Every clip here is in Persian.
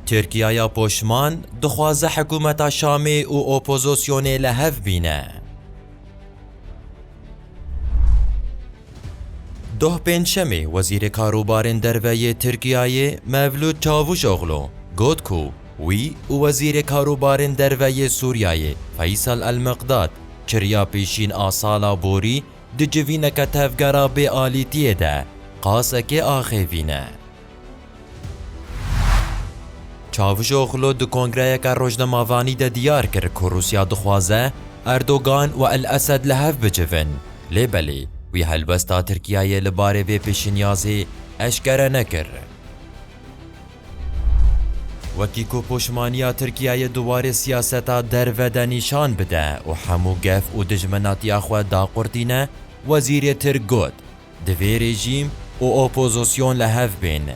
ترکیه پشمان دخوازه حکومت شامی و اپوزیسیون لحف بینه. ده پنجشنبه وزیر کاروبار درویه ترکیه مولود چاوشوغلو گفت که وی و وزیر کاروبار درویه سوریه فیصل المقداد چریا پیشین آسالا بوری دجوینه که تفگرا به آلیتیه ده قاسه که آخیوینه. چاوشوغلو دو کنگره که روزنامه‌وانی ده دیار کرد که روسیا دخوازه اردوغان و الاسد لحف بجون لیبلی وی هلبستا ترکیه لباره به پیشنیازی اشکره نکر. وکی کو پشمانیا ترکیه دوباره سیاستا درود نشان بده و همو گف و دجمناتی اخوه دا قرتینه وزیر ترگوت دوی رژیم و اپوزیسیون لحف بینه.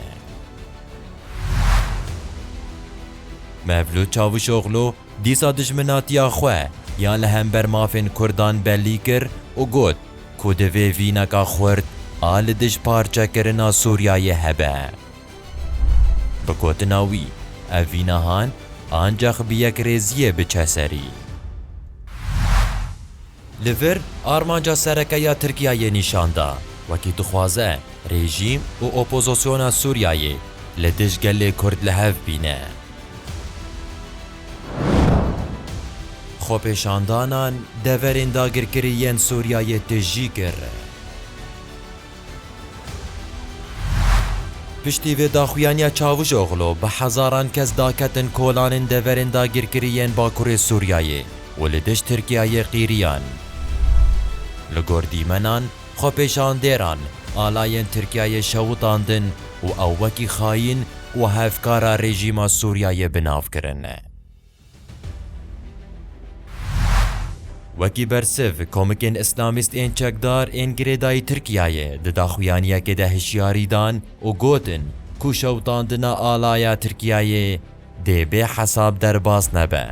مولود چاوشوغلو دیسا دجمناتی اخوه یان لهم بر مافین کردان بلی کر و گوت که دوی وینکا خورد آل دش پارچه کرنا سوریای هبه. بکوتناوی اوینهان آنجاخ بیک ریزیه بچه سری. لور آرمانجا سرکه یا ترکیه نشان دا وکی تخوازه رژیم و اپوزیسیون سوریای لدش گل کرد لحف بینه. خوپشاندانان دورین داگرکرین سوریای تجی کرد. پشتی و داخویانیا چاوشوغلو به هزاران کس داکتن کولان دورین داگرکرین باکور سوریای ولدش ترکیه قیریان. لگردی منان خوپشاندیران آلاین ترکیه شوطاندن و اوکی خاین و هفکارا رژیم سوریای بناف کرنه. وکی برسف کومکین اسلامیست این چکدار این گریدای ترکیه ده داخویانیه که ده هشیاری دان و گوتن کو شوطاندنا آلایا ترکیه ده به حساب در باز نبه.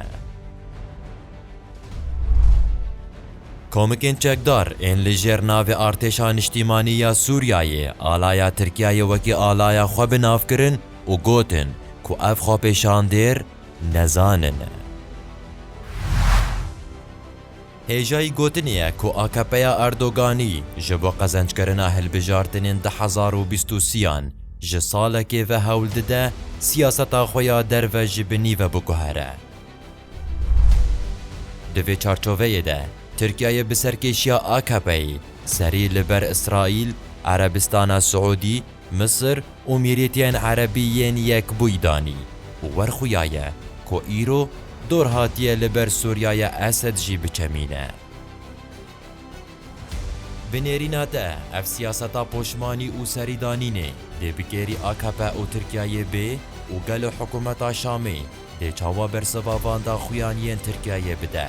کومکین چکدار این لجر ناو ارتشان اجتماعی یا سوریه آلایا ترکیه وکی آلایا خواه بناف کرن و گوتن کو اف خواه پیشان دیر نزانن. هیجای گوتنیه که آکپیا اردوگانی جبو قزنج کرنا هلبجارتنین 2023 جساله که و هول ده سیاستا خویا در و جبنی و بکوهره. دوی چارچوه ده ترکیه بسرکشیا آکپی سری لبر اسرائیل، عربستان سعودی، مصر و میریتین عربیین یک بویدانی و ورخویایه که ایرو دور هاتیه لبر سوریای اسد جی بچمینه. بنیریناته اف سیاستا پشمانی و سریدانینه ده بگیری آکپا و ترکیه بی و گل حکومت شامی ده چاوا برسوا واندا خویانین ترکیه بده.